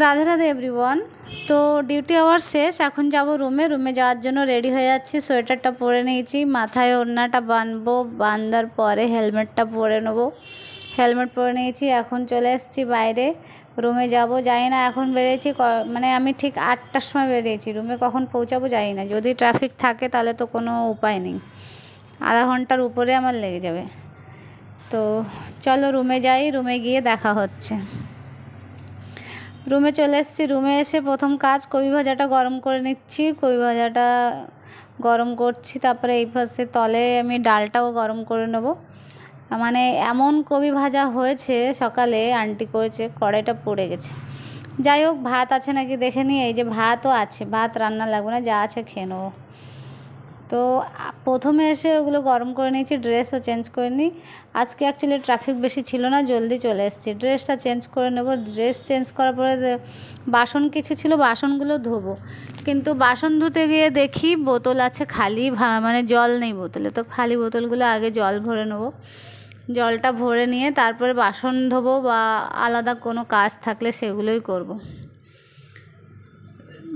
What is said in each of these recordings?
Radhe Radhe everyone. তো duty hour শেষ, এখন যাব রুমে যাওয়ার জন্য রেডি হয়ে যাচ্ছি। সোয়েটারটা পরে নিয়েছি, মাথায় ওড়নাটা বাঁধবো, বাঁধার পরে হেলমেটটা পরে নেবো। হেলমেট পরে নিয়েছি, এখন চলে এসেছি বাইরে। রুমে যাব, জানি না এখন বেরিয়েছি, মানে আমি ঠিক 8টার সময় বেরিয়েছি। রুমে কখন পৌঁছাবো জানি না, যদি ট্রাফিক থাকে তাহলে তো কোনো উপায় নেই, আধা ঘন্টার উপরে আমার লেগে যাবে। তো চলো রুমে যাই, রুমে গিয়ে দেখা হচ্ছে। রুমে চলে এসেছি। রুমে এসে প্রথম কাজ কবি ভাজাটা গরম করে নিচ্ছি। কবি ভাজাটা গরম করছি, তারপরে এই পাশে তলে আমি ডালটাও গরম করে নেব। মানে এমন কবি ভাজা হয়েছে, সকালে আন্টি করেছে, কড়াইটা পড়ে গেছে। যাই হোক, ভাত আছে নাকি দেখে নিই। এই যে ভাতও আছে, ভাত রান্না লাগবে না, যা আছে খেয়ে নেবো। তো প্রথমে এসে ওগুলো গরম করে নিয়েছি, ড্রেসও চেঞ্জ করে নিই। আজকে অ্যাকচুয়ালি ট্রাফিক বেশি ছিল না, জলদি চলে এসেছি। ড্রেসটা চেঞ্জ করে নেব। ড্রেস চেঞ্জ করার পরে বাসন কিছু ছিল, বাসনগুলো ধোবো। কিন্তু বাসন ধুতে গিয়ে দেখি বোতল আছে খালি, মানে জল নেই বোতলে। তো খালি বোতলগুলো আগে জল ভরে নেব। জলটা ভরে নিয়ে তারপরে বাসন ধোবো, বা আলাদা কোনো কাজ থাকলে সেগুলোই করব।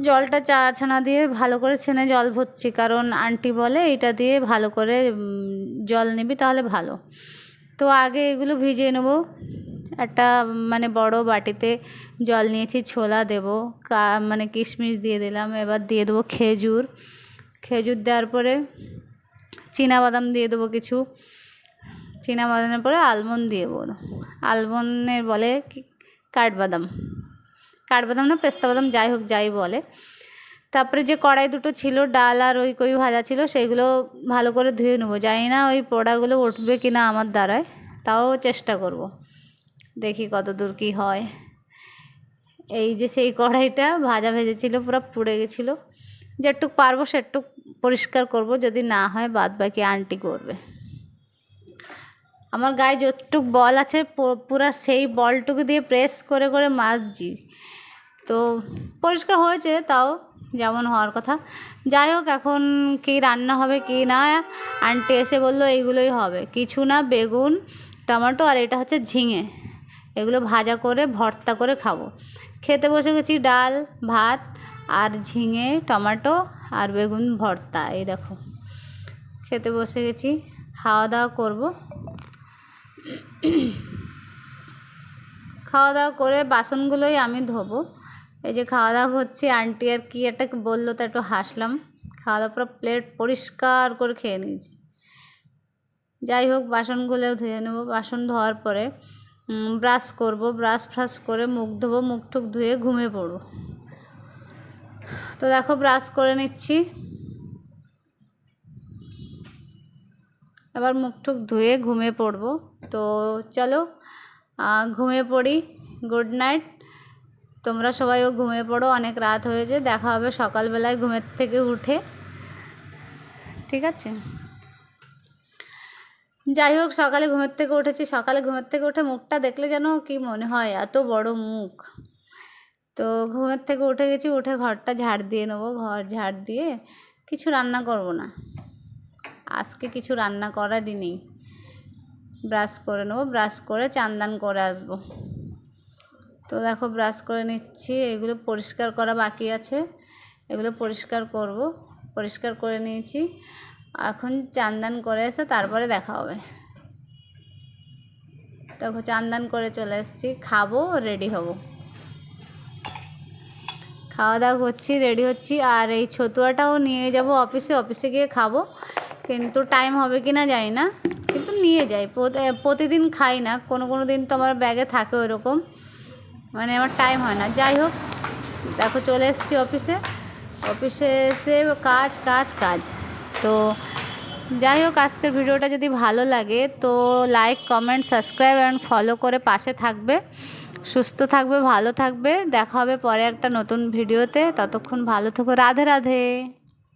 জলটা ছানা দিয়ে ভালো করে ছেনে জল ভরছি, কারণ আন্টি বলে এটা দিয়ে ভালো করে জল নিবি তাহলে ভালো। তো আগে এগুলো ভিজিয়ে নেব। একটা মানে বড় বাটিতে জল নিয়েছি, ছোলা দেবো, মানে কিশমিশ দিয়ে দিলাম। এবার দিয়ে দেবো খেজুর দেওয়ার পরে বাদাম দিয়ে দেবো কিছু। বাদামের পরে আলমন্ড দিয়ে দেবো। আলমন্ডের বলে কাঠবাদাম না পেস্তা বাদাম, যাই হোক যাই বলে। তারপরে যে কড়াই দুটো ছিল, ডাল আর ওই কই ভাজা ছিল, সেইগুলো ভালো করে ধুয়ে নেবো। জানি না ওই পোড়াগুলো উঠবে কি না আমার দ্বারায়, তাও চেষ্টা করব, দেখি কত দূর কী হয়। এই যে সেই কড়াইটা ভাজা ভেজেছিল, পুরো পুড়ে গেছিলো। যেটুক পারবো সেটুক পরিষ্কার করব, যদি না হয় বাদ বাকি আন্টি করবে। আমার গায়ে যতটুক বল আছে পুরা সেই বলটুকু দিয়ে প্রেস করে করে মাজছি। তো পরিষ্কার হয়েছে, তাও যেমন হওয়ার কথা। যাই হোক, এখন কি রান্না হবে কি না, আন্টি এসে বললো এইগুলোই হবে, কিছু না, বেগুন টমেটো আর এটা হচ্ছে ঝিঙে, এগুলো ভাজা করে ভর্তা করে খাবো। খেতে বসে গেছি, ডাল ভাত আর ঝিঙে টমেটো আর বেগুন ভর্তা। এই দেখো, খেতে বসে গেছি, খাওয়া দাওয়া করব। খাওয়া দাওয়া করে বাসনগুলোই আমি ধোবো। এই যে খাওয়া দাওয়া হচ্ছে, আন্টি আর কি একটা বললো, তো একটু হাসলাম। খাওয়া দাওয়া পুরো প্লেট পরিষ্কার করে খেয়ে নিয়েছি। যাই হোক, বাসনগুলোও ধুয়ে নেবো। বাসন ধোয়ার পরে ব্রাশ করব, ব্রাশ করে মুখ ধোবো, মুখ টুক ধুয়ে ঘুমিয়ে পড়বো। তো দেখো ব্রাশ করে নিচ্ছি, এবার মুখ টুক ধুয়ে ঘুমিয়ে পড়বো। তো চলো ঘুমিয়ে পড়ি। Good night. তোমরা সবাইও ঘুমিয়ে পড়ো, অনেক রাত হয়েছে। দেখা হবে সকালবেলায় ঘুমের থেকে উঠে, ঠিক আছে? যাই হোক, সকালে ঘুমের থেকে উঠেছি। সকালে ঘুমের থেকে উঠে মুখটা দেখলে যেন কি মনে হয়, এত বড় মুখ। তো ঘুমের থেকে উঠে গেছি, উঠে ঘরটা ঝাড় দিয়ে নেবো। ঘর ঝাড় দিয়ে কিছু রান্না করব না, আজকে কিছু রান্না করারই নেই। ব্রাশ করে নেবো, ব্রাশ করে চান করে আসবো। তো দেখো ব্রাশ করে নিচ্ছি, এগুলো পরিষ্কার করা বাকি আছে, এগুলো পরিষ্কার করব। পরিষ্কার করে নিয়েছি, এখন চান করে এসে তারপরে দেখা হবে। দেখো চান করে চলে এসেছি, খাবো, রেডি হব। খাওয়া দাওয়া করছি, রেডি হচ্ছি। আর এই ছতুয়াটাও নিয়ে যাব অফিসে গিয়ে খাবো, কিন্তু টাইম হবে কি না জানি না, কিন্তু নিয়ে যাই। প্রতিদিন খাই না, কোনো দিন তো আমার ব্যাগে থাকে ওইরকম, মানে আমার টাইম হয় না। যাই হোক, দেখো চলে এসেছি অফিসে এসে কাজ। তো যাই হোক, আজকের ভিডিওটা যদি ভালো লাগে তো like comment subscribe and follow করে পাশে থাকবে। সুস্থ থাকবে, ভালো থাকবে। দেখা হবে পরে একটা নতুন ভিডিওতে। ততক্ষণ ভালো থেকো। রাধে রাধে।